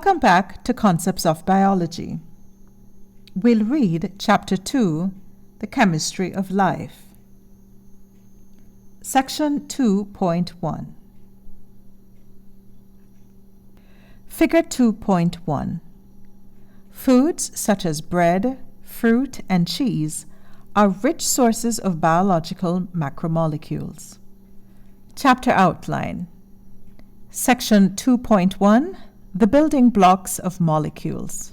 Welcome back to Concepts of Biology. We'll read Chapter 2, The Chemistry of Life. Section 2.1. Figure 2.1. Foods such as bread, fruit, and cheese are rich sources of biological macromolecules. Chapter outline. Section 2.1. The building blocks of molecules.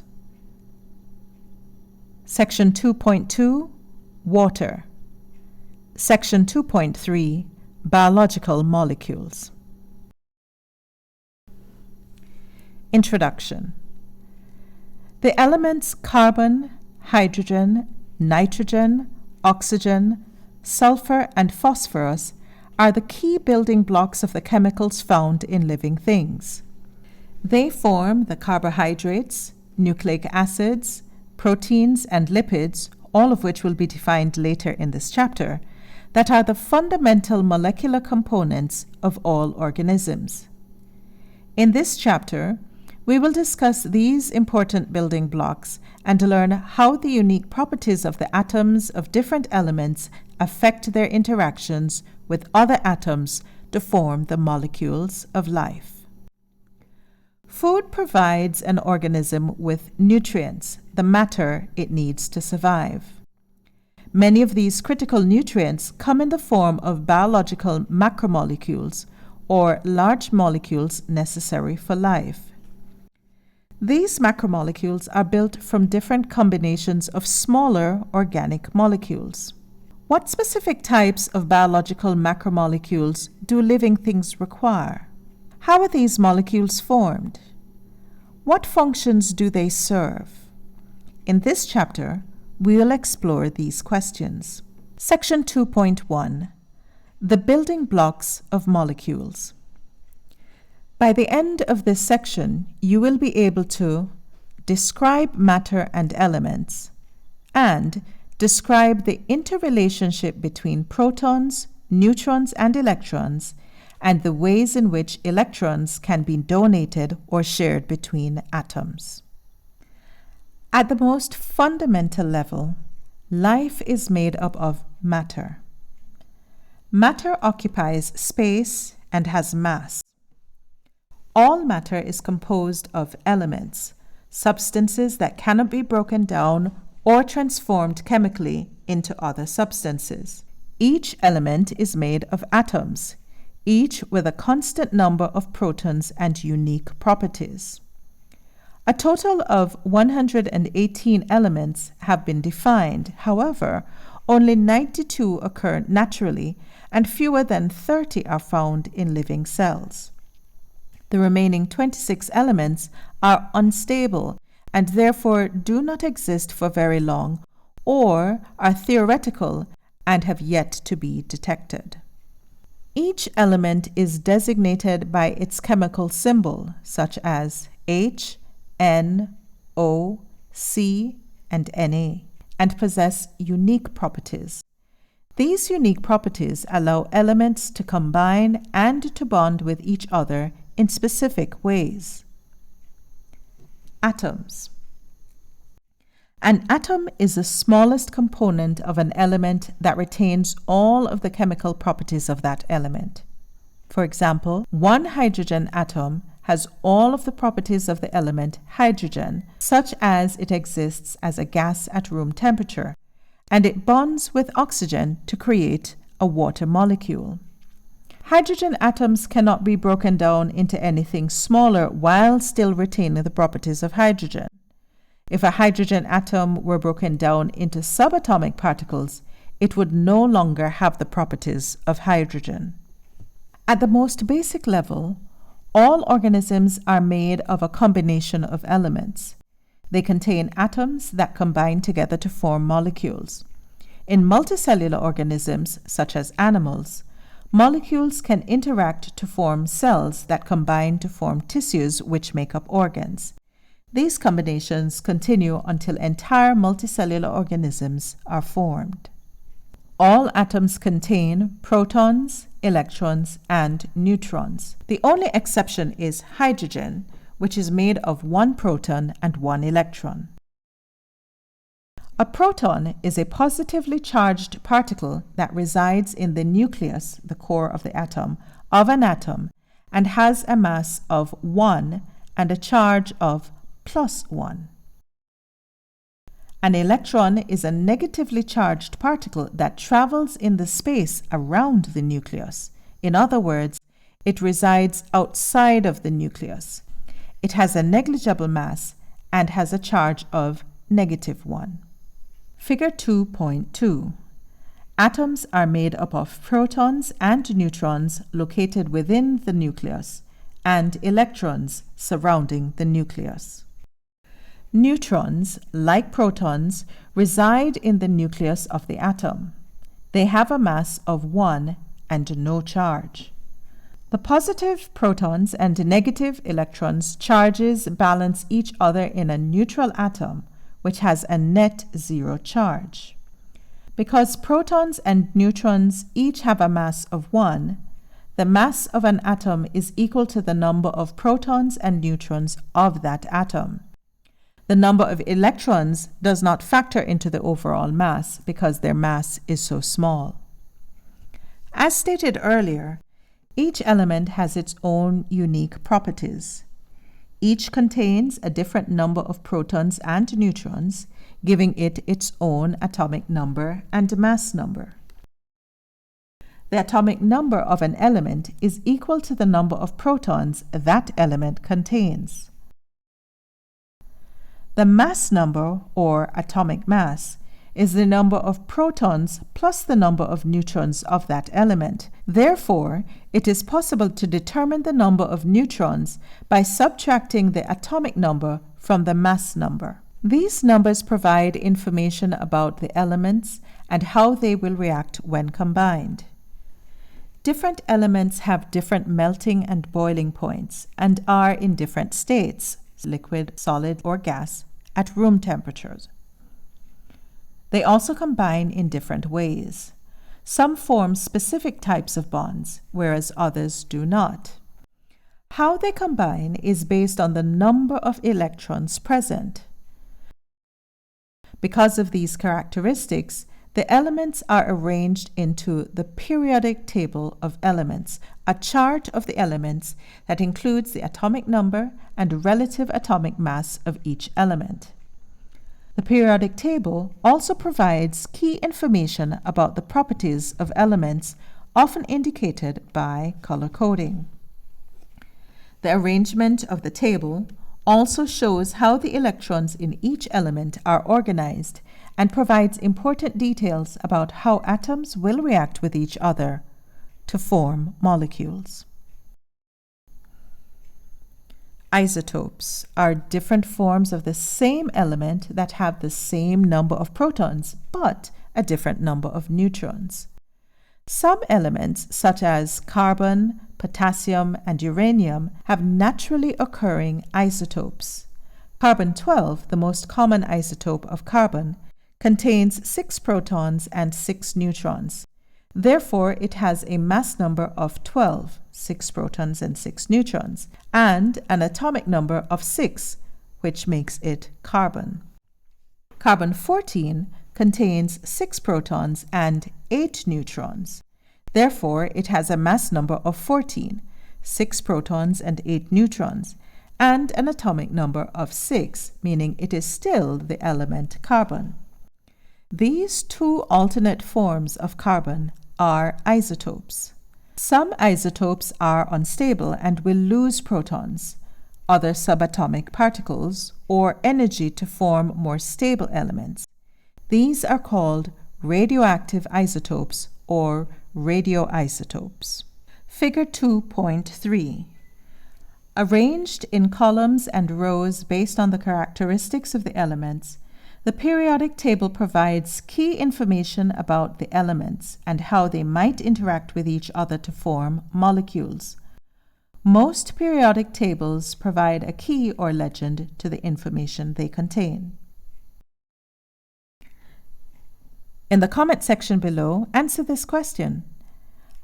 Section 2.2. Water. Section 2.3. Biological molecules. Introduction. The elements carbon, hydrogen, nitrogen, oxygen, sulfur, and phosphorus are the key building blocks of the chemicals found in living things. They form the carbohydrates, nucleic acids, proteins, and lipids, all of which will be defined later in this chapter, that are the fundamental molecular components of all organisms. In this chapter, we will discuss these important building blocks and learn how the unique properties of the atoms of different elements affect their interactions with other atoms to form the molecules of life. Food provides an organism with nutrients, the matter it needs to survive. Many of these critical nutrients come in the form of biological macromolecules, or large molecules necessary for life. These macromolecules are built from different combinations of smaller organic molecules. What specific types of biological macromolecules do living things require? How are these molecules formed? What functions do they serve? In this chapter, we will explore these questions. Section 2.1. The building blocks of molecules. By the end of this section, you will be able to describe matter and elements and describe the interrelationship between protons, neutrons, and electrons, and the ways in which electrons can be donated or shared between atoms. At the most fundamental level, life is made up of matter. Matter occupies space and has mass. All matter is composed of elements, substances that cannot be broken down or transformed chemically into other substances. Each element is made of atoms, each with a constant number of protons and unique properties. A total of 118 elements have been defined. However, only 92 occur naturally, and fewer than 30 are found in living cells. The remaining 26 elements are unstable and therefore do not exist for very long, or are theoretical and have yet to be detected. Each element is designated by its chemical symbol, such as H, N, O, C, and Na, and possess unique properties. These unique properties allow elements to combine and to bond with each other in specific ways. Atoms. An atom is the smallest component of an element that retains all of the chemical properties of that element. For example, one hydrogen atom has all of the properties of the element hydrogen, such as it exists as a gas at room temperature, and it bonds with oxygen to create a water molecule. Hydrogen atoms cannot be broken down into anything smaller while still retaining the properties of hydrogen. If a hydrogen atom were broken down into subatomic particles, it would no longer have the properties of hydrogen. At the most basic level, all organisms are made of a combination of elements. They contain atoms that combine together to form molecules. In multicellular organisms, such as animals, molecules can interact to form cells that combine to form tissues which make up organs. These combinations continue until entire multicellular organisms are formed. All atoms contain protons, electrons, and neutrons. The only exception is hydrogen, which is made of one proton and one electron. A proton is a positively charged particle that resides in the nucleus, the core of the atom, of an atom and has a mass of 1 and a charge of +1. An electron is a negatively charged particle that travels in the space around the nucleus. In other words, it resides outside of the nucleus. It has a negligible mass and has a charge of -1. Figure 2.2. Atoms are made up of protons and neutrons located within the nucleus and electrons surrounding the nucleus. Neutrons, like protons, reside in the nucleus of the atom. They have a mass of 1 and no charge. The positive protons and negative electrons charges balance each other in a neutral atom, which has a net 0 charge. Because protons and neutrons each have a mass of 1, the mass of an atom is equal to the number of protons and neutrons of that atom. The number of electrons does not factor into the overall mass because their mass is so small. As stated earlier, each element has its own unique properties. Each contains a different number of protons and neutrons, giving it its own atomic number and mass number. The atomic number of an element is equal to the number of protons that element contains. The mass number, or atomic mass, is the number of protons plus the number of neutrons of that element. Therefore, it is possible to determine the number of neutrons by subtracting the atomic number from the mass number. These numbers provide information about the elements and how they will react when combined. Different elements have different melting and boiling points and are in different states, liquid, solid, or gas, at room temperatures. They also combine in different ways. Some form specific types of bonds, whereas others do not. How they combine is based on the number of electrons present. Because of these characteristics, the elements are arranged into the periodic table of elements, a chart of the elements that includes the atomic number and relative atomic mass of each element. The periodic table also provides key information about the properties of elements, often indicated by color coding. The arrangement of the table also shows how the electrons in each element are organized and provides important details about how atoms will react with each other to form molecules. Isotopes are different forms of the same element that have the same number of protons but a different number of neutrons. Some elements, such as carbon, potassium, and uranium, have naturally occurring isotopes. Carbon-12, the most common isotope of carbon, contains 6 protons and 6 neutrons. Therefore, it has a mass number of 12, 6 protons and 6 neutrons, and an atomic number of 6, which makes it carbon. Carbon-14 contains 6 protons and 8 neutrons. Therefore, it has a mass number of 14, 6 protons and 8 neutrons, and an atomic number of 6, meaning it is still the element carbon. These two alternate forms of carbon are isotopes. Some isotopes are unstable and will lose protons, other subatomic particles, or energy to form more stable elements. These are called radioactive isotopes or radioisotopes. Figure 2.3. Arranged in columns and rows based on the characteristics of the elements, the periodic table provides key information about the elements and how they might interact with each other to form molecules. Most periodic tables provide a key or legend to the information they contain. In the comment section below, answer this question.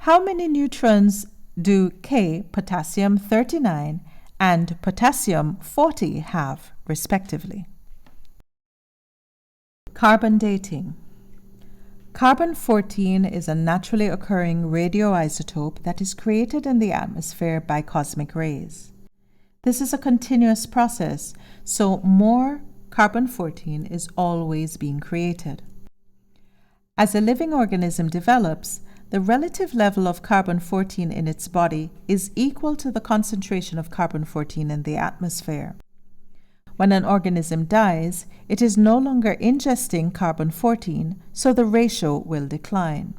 How many neutrons do K, potassium 39, and potassium-40 have, respectively. Carbon dating. Carbon-14 is a naturally occurring radioisotope that is created in the atmosphere by cosmic rays. This is a continuous process, so more carbon-14 is always being created. As a living organism develops, the relative level of carbon-14 in its body is equal to the concentration of carbon-14 in the atmosphere. When an organism dies, it is no longer ingesting carbon-14, so the ratio will decline.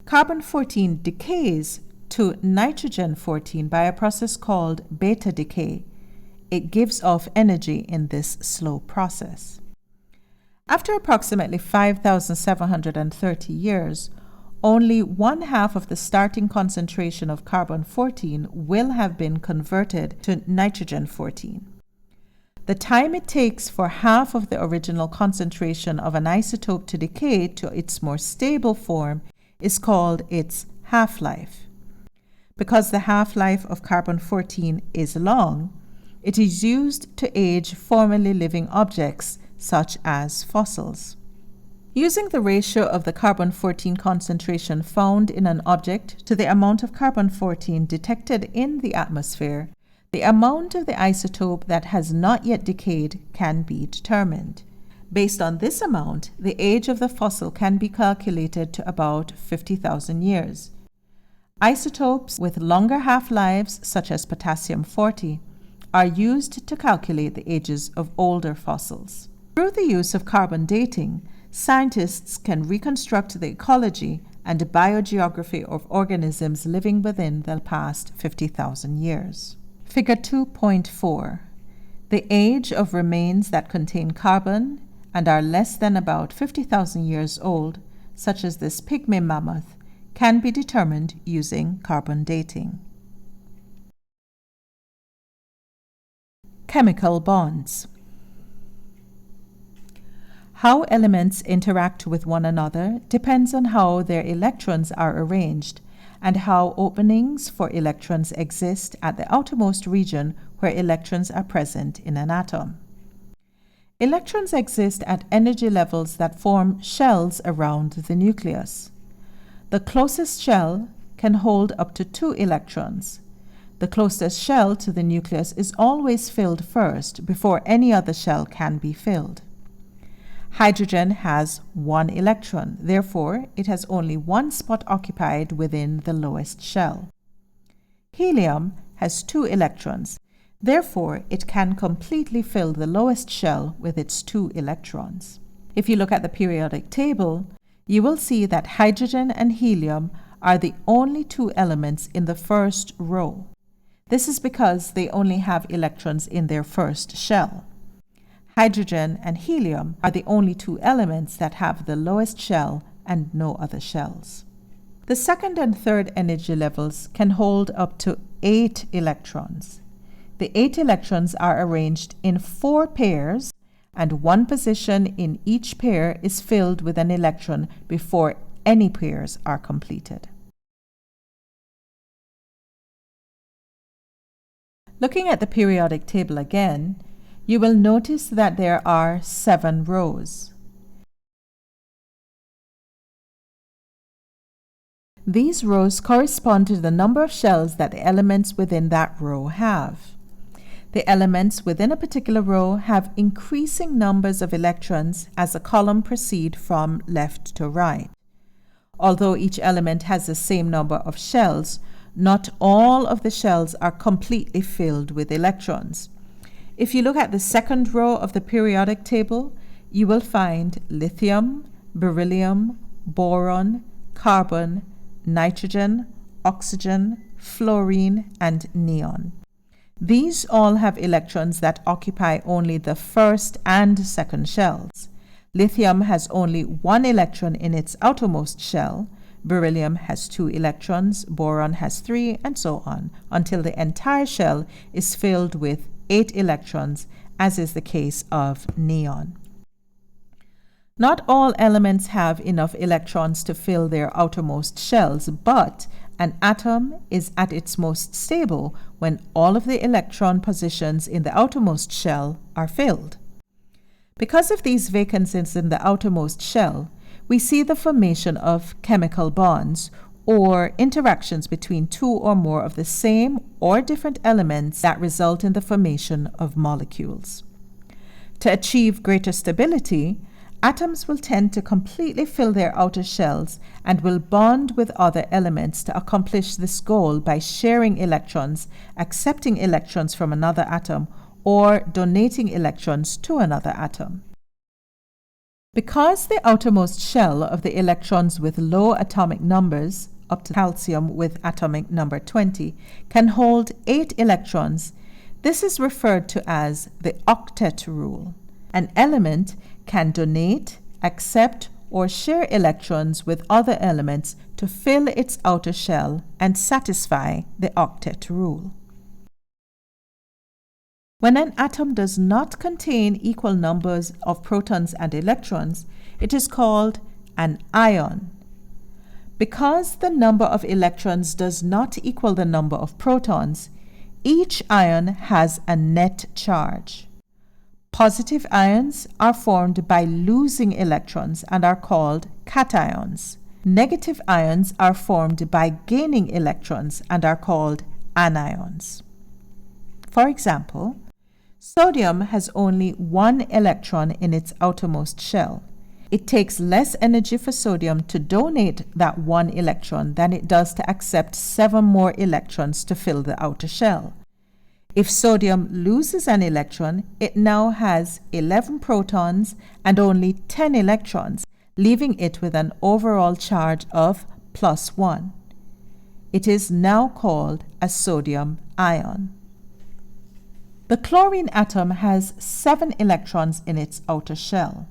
Carbon-14 decays to nitrogen-14 by a process called beta decay. It gives off energy in this slow process. After approximately 5,730 years, only 1/2 of the starting concentration of carbon-14 will have been converted to nitrogen-14. The time it takes for half of the original concentration of an isotope to decay to its more stable form is called its half-life. Because the half-life of carbon-14 is long, it is used to age formerly living objects such as fossils. Using the ratio of the carbon-14 concentration found in an object to the amount of carbon-14 detected in the atmosphere, the amount of the isotope that has not yet decayed can be determined. Based on this amount, the age of the fossil can be calculated to about 50,000 years. Isotopes with longer half-lives, such as potassium-40, are used to calculate the ages of older fossils. Through the use of carbon dating, scientists can reconstruct the ecology and biogeography of organisms living within the past 50,000 years. Figure 2.4. The age of remains that contain carbon and are less than about 50,000 years old, such as this pygmy mammoth, can be determined using carbon dating. Chemical bonds. How elements interact with one another depends on how their electrons are arranged and how openings for electrons exist at the outermost region where electrons are present in an atom. Electrons exist at energy levels that form shells around the nucleus. The closest shell can hold up to 2 electrons. The closest shell to the nucleus is always filled first before any other shell can be filled. Hydrogen has 1 electron, therefore it has only 1 spot occupied within the lowest shell. Helium has 2 electrons, therefore it can completely fill the lowest shell with its 2 electrons. If you look at the periodic table, you will see that hydrogen and helium are the only 2 elements in the first row. This is because they only have electrons in their first shell. Hydrogen and helium are the only 2 elements that have the lowest shell and no other shells. The second and third energy levels can hold up to 8 electrons. The 8 electrons are arranged in 4 pairs, and 1 position in each pair is filled with an electron before any pairs are completed. Looking at the periodic table again, you will notice that there are 7 rows. These rows correspond to the number of shells that the elements within that row have. The elements within a particular row have increasing numbers of electrons as the column proceeds from left to right. Although each element has the same number of shells, not all of the shells are completely filled with electrons. If you look at the second row of the periodic table, you will find lithium, beryllium, boron, carbon, nitrogen, oxygen, fluorine, and neon. These all have electrons that occupy only the first and second shells. Lithium has only 1 electron in its outermost shell, beryllium has 2 electrons, boron has 3, and so on, until the entire shell is filled with 8 electrons, as is the case of neon. Not all elements have enough electrons to fill their outermost shells, but An atom is at its most stable when all of the electron positions in the outermost shell are filled. Because of these vacancies in the outermost shell, we see the formation of chemical bonds, or interactions between two or more of the same or different elements that result in the formation of molecules. To achieve greater stability, atoms will tend to completely fill their outer shells and will bond with other elements to accomplish this goal by sharing electrons, accepting electrons from another atom, or donating electrons to another atom. Because the outermost shell of the electrons with low atomic numbers, up to calcium with atomic number 20, can hold 8 electrons, this is referred to as the Octet Rule. An element can donate, accept, or share electrons with other elements to fill its outer shell and satisfy the Octet Rule. When an atom does not contain equal numbers of protons and electrons, it is called an ion. Because the number of electrons does not equal the number of protons, each ion has a net charge. Positive ions are formed by losing electrons and are called cations. Negative ions are formed by gaining electrons and are called anions. For example, sodium has only 1 electron in its outermost shell. It takes less energy for sodium to donate that 1 electron than it does to accept 7 more electrons to fill the outer shell. If sodium loses an electron, it now has 11 protons and only 10 electrons, leaving it with an overall charge of +1. It is now called a sodium ion. The chlorine atom has 7 electrons in its outer shell.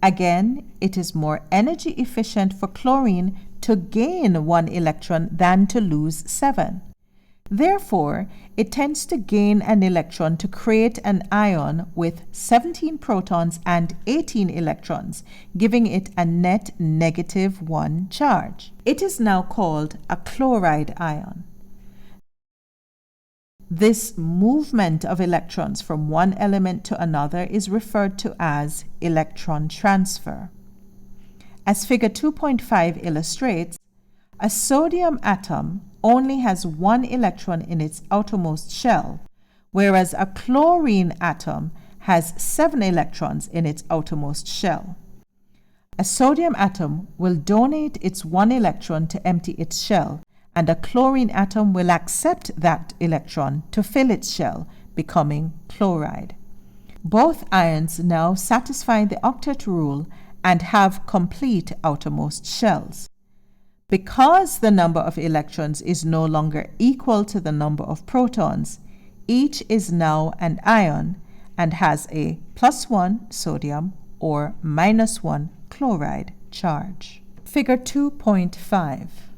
Again, it is more energy efficient for chlorine to gain 1 electron than to lose 7. Therefore, it tends to gain an electron to create an ion with 17 protons and 18 electrons, giving it a net -1 charge. It is now called a chloride ion. This movement of electrons from one element to another is referred to as electron transfer. As figure 2.5 illustrates, a sodium atom only has 1 electron in its outermost shell, whereas a chlorine atom has 7 electrons in its outermost shell. A sodium atom will donate its 1 electron to empty its shell, and a chlorine atom will accept that electron to fill its shell, becoming chloride. Both ions now satisfy the octet rule and have complete outermost shells. Because the number of electrons is no longer equal to the number of protons, each is now an ion and has a +1 sodium or -1 chloride charge. Figure 2.5.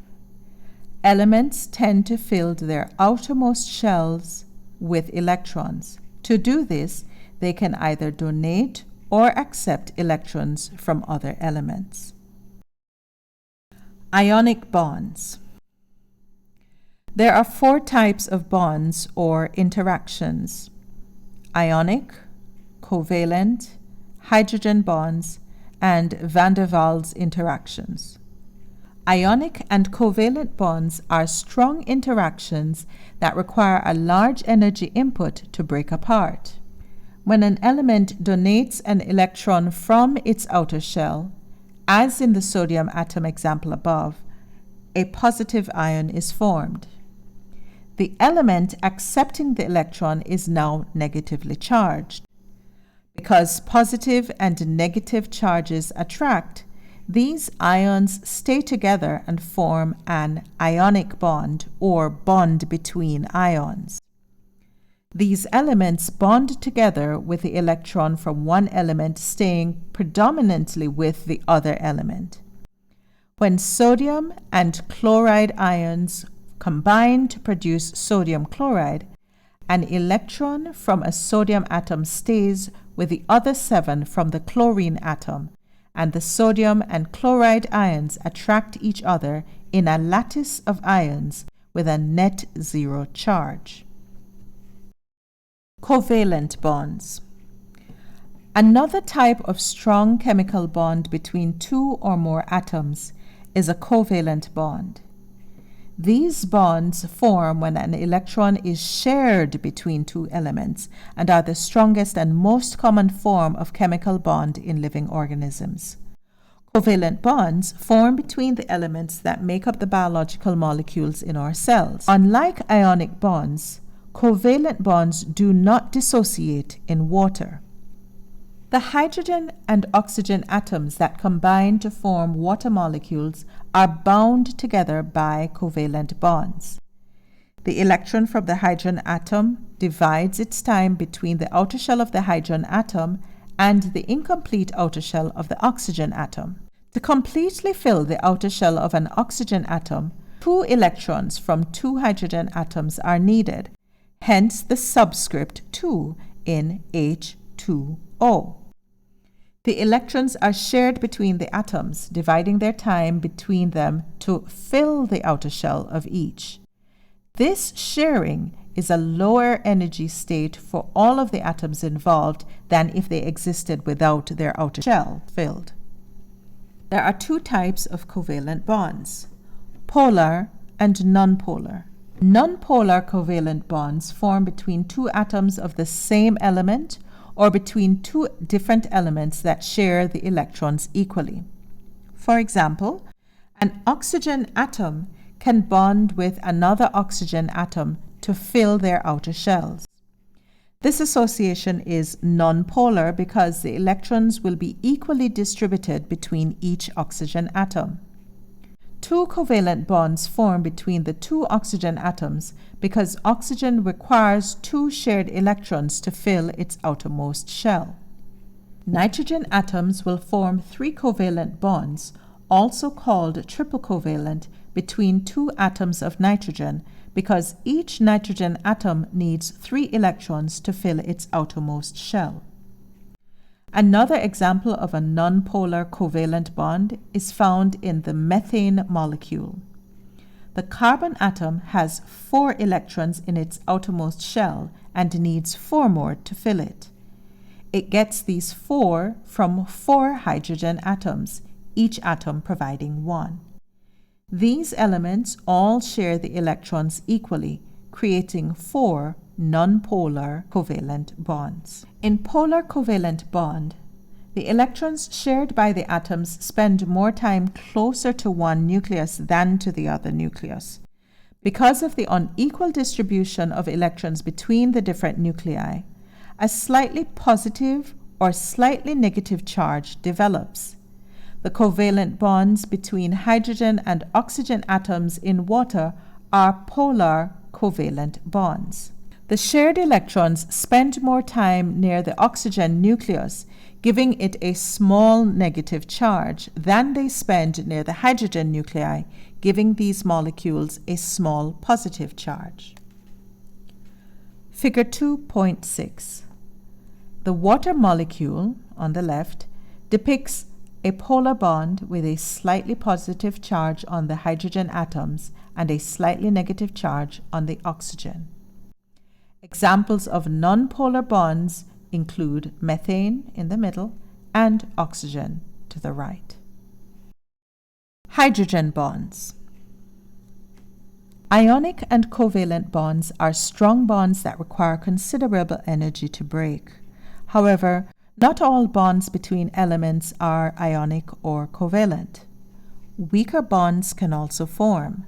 Elements tend to fill their outermost shells with electrons. To do this, they can either donate or accept electrons from other elements. Ionic bonds. There are 4 types of bonds or interactions: ionic, covalent, hydrogen bonds, and van der Waals interactions. Ionic and covalent bonds are strong interactions that require a large energy input to break apart. When an element donates an electron from its outer shell, as in the sodium atom example above, a positive ion is formed. The element accepting the electron is now negatively charged. Because positive and negative charges attract, these ions stay together and form an ionic bond or bond between ions. These elements bond together with the electron from one element staying predominantly with the other element. When sodium and chloride ions combine to produce sodium chloride, an electron from a sodium atom stays with the other 7 from the chlorine atom, and the sodium and chloride ions attract each other in a lattice of ions with a net zero charge. Covalent bonds. Another type of strong chemical bond between two or more atoms is a covalent bond. These bonds form when an electron is shared between two elements and are the strongest and most common form of chemical bond in living organisms. Covalent bonds form between the elements that make up the biological molecules in our cells. Unlike ionic bonds, covalent bonds do not dissociate in water. The hydrogen and oxygen atoms that combine to form water molecules are bound together by covalent bonds. The electron from the hydrogen atom divides its time between the outer shell of the hydrogen atom and the incomplete outer shell of the oxygen atom. To completely fill the outer shell of an oxygen atom, 2 electrons from 2 hydrogen atoms are needed, hence the subscript 2 in H2O. The electrons are shared between the atoms, dividing their time between them to fill the outer shell of each. This sharing is a lower energy state for all of the atoms involved than if they existed without their outer shell filled. There are 2 types of covalent bonds, polar and nonpolar. Nonpolar covalent bonds form between 2 atoms of the same element or between 2 different elements that share the electrons equally. For example, an oxygen atom can bond with another oxygen atom to fill their outer shells. This association is nonpolar because the electrons will be equally distributed between each oxygen atom. 2 covalent bonds form between the 2 oxygen atoms because oxygen requires 2 shared electrons to fill its outermost shell. Nitrogen atoms will form 3 covalent bonds, also called triple covalent, between 2 atoms of nitrogen because each nitrogen atom needs 3 electrons to fill its outermost shell. Another example of a nonpolar covalent bond is found in the methane molecule. The carbon atom has 4 electrons in its outermost shell and needs 4 more to fill it. It gets these 4 from 4 hydrogen atoms, each atom providing 1. These elements all share the electrons equally, creating 4 nonpolar covalent bonds. In polar covalent bond, the electrons shared by the atoms spend more time closer to one nucleus than to the other nucleus. Because of the unequal distribution of electrons between the different nuclei, a slightly positive or slightly negative charge develops. The covalent bonds between hydrogen and oxygen atoms in water are polar covalent bonds. The shared electrons spend more time near the oxygen nucleus, giving it a small negative charge, than they spend near the hydrogen nuclei, giving these molecules a small positive charge. Figure 2.6. The water molecule, on the left, depicts a polar bond with a slightly positive charge on the hydrogen atoms and a slightly negative charge on the oxygen. Examples of nonpolar bonds include methane in the middle and oxygen to the right. Hydrogen bonds. Ionic and covalent bonds are strong bonds that require considerable energy to break. However, not all bonds between elements are ionic or covalent. Weaker bonds can also form.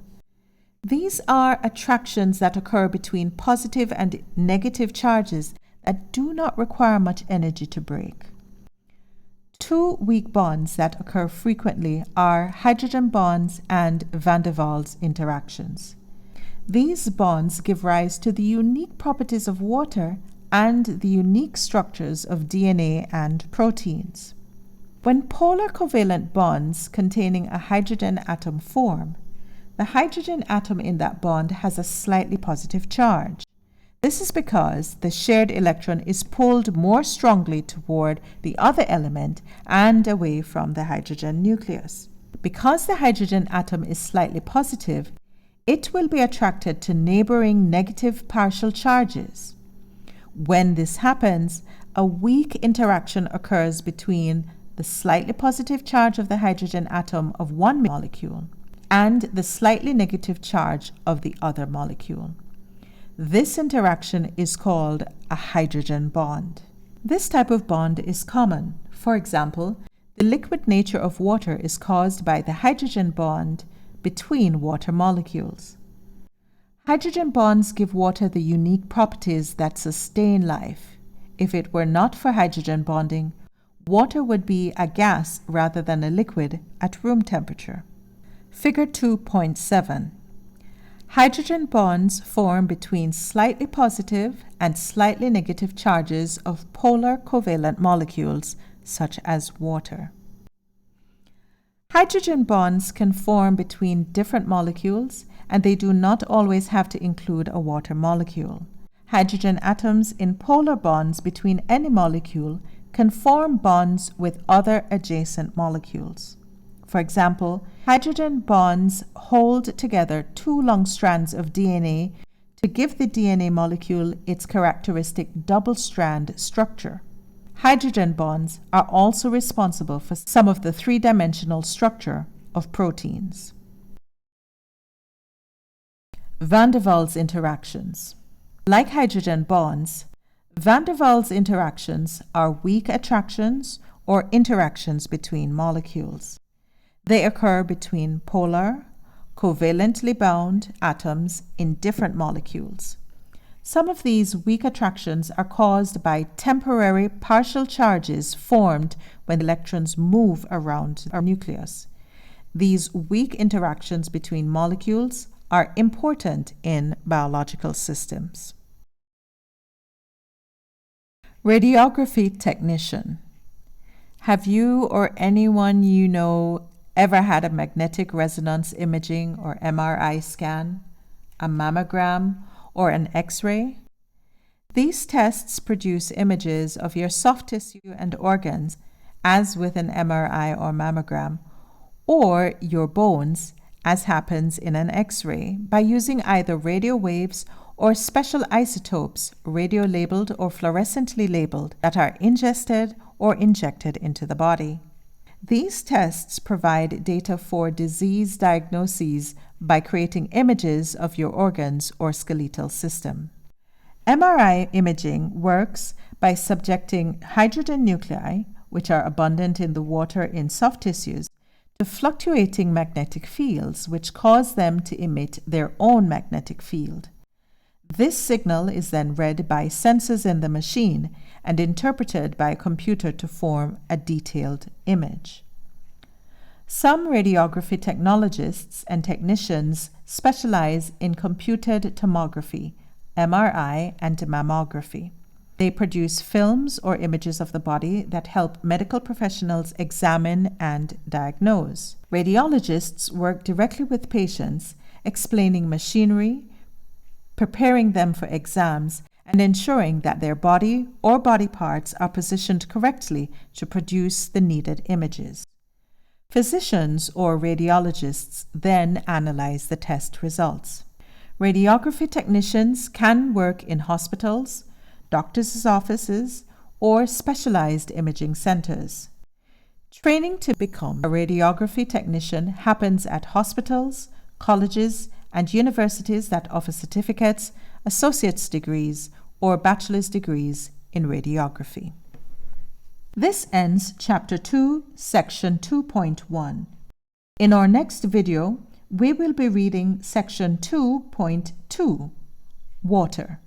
These are attractions that occur between positive and negative charges that do not require much energy to break. 2 weak bonds that occur frequently are hydrogen bonds and van der Waals interactions. These bonds give rise to the unique properties of water and the unique structures of DNA and proteins. When polar covalent bonds containing a hydrogen atom form, the hydrogen atom in that bond has a slightly positive charge. This is because the shared electron is pulled more strongly toward the other element and away from the hydrogen nucleus. Because the hydrogen atom is slightly positive, it will be attracted to neighboring negative partial charges. When this happens, a weak interaction occurs between the slightly positive charge of the hydrogen atom of one molecule and the slightly negative charge of the other molecule. This interaction is called a hydrogen bond. This type of bond is common. For example, the liquid nature of water is caused by the hydrogen bond between water molecules. Hydrogen bonds give water the unique properties that sustain life. If it were not for hydrogen bonding, water would be a gas rather than a liquid at room temperature. Figure 2.7. Hydrogen bonds form between slightly positive and slightly negative charges of polar covalent molecules, such as water. Hydrogen bonds can form between different molecules, and they do not always have to include a water molecule. Hydrogen atoms in polar bonds between any molecule can form bonds with other adjacent molecules. For example, hydrogen bonds hold together two long strands of DNA to give the DNA molecule its characteristic double-strand structure. Hydrogen bonds are also responsible for some of the three-dimensional structure of proteins. Van der Waals interactions. Like hydrogen bonds, van der Waals interactions are weak attractions or interactions between molecules. They occur between polar, covalently bound atoms in different molecules. Some of these weak attractions are caused by temporary partial charges formed when electrons move around our nucleus. These weak interactions between molecules are important in biological systems. Radiography technician. Have you or anyone you know ever had a magnetic resonance imaging or MRI scan, a mammogram, or an X-ray? These tests produce images of your soft tissue and organs, as with an MRI or mammogram, or your bones, as happens in an X-ray, by using either radio waves or special isotopes, radio-labeled or fluorescently labeled, that are ingested or injected into the body. These tests provide data for disease diagnoses by creating images of your organs or skeletal system. MRI imaging works by subjecting hydrogen nuclei, which are abundant in the water in soft tissues, to fluctuating magnetic fields, which cause them to emit their own magnetic field. This signal is then read by sensors in the machine and interpreted by a computer to form a detailed image. Some radiography technologists and technicians specialize in computed tomography, MRI, and mammography. They produce films or images of the body that help medical professionals examine and diagnose. Radiologists work directly with patients, explaining machinery, preparing them for exams, and ensuring that their body or body parts are positioned correctly to produce the needed images. Physicians or radiologists then analyze the test results. Radiography technicians can work in hospitals, doctors' offices, or specialized imaging centers. Training to become a radiography technician happens at hospitals, colleges, and universities that offer certificates, associate's degrees, or bachelor's degrees in radiography. This ends Chapter 2, Section 2.1. In our next video, we will be reading Section 2.2, Water.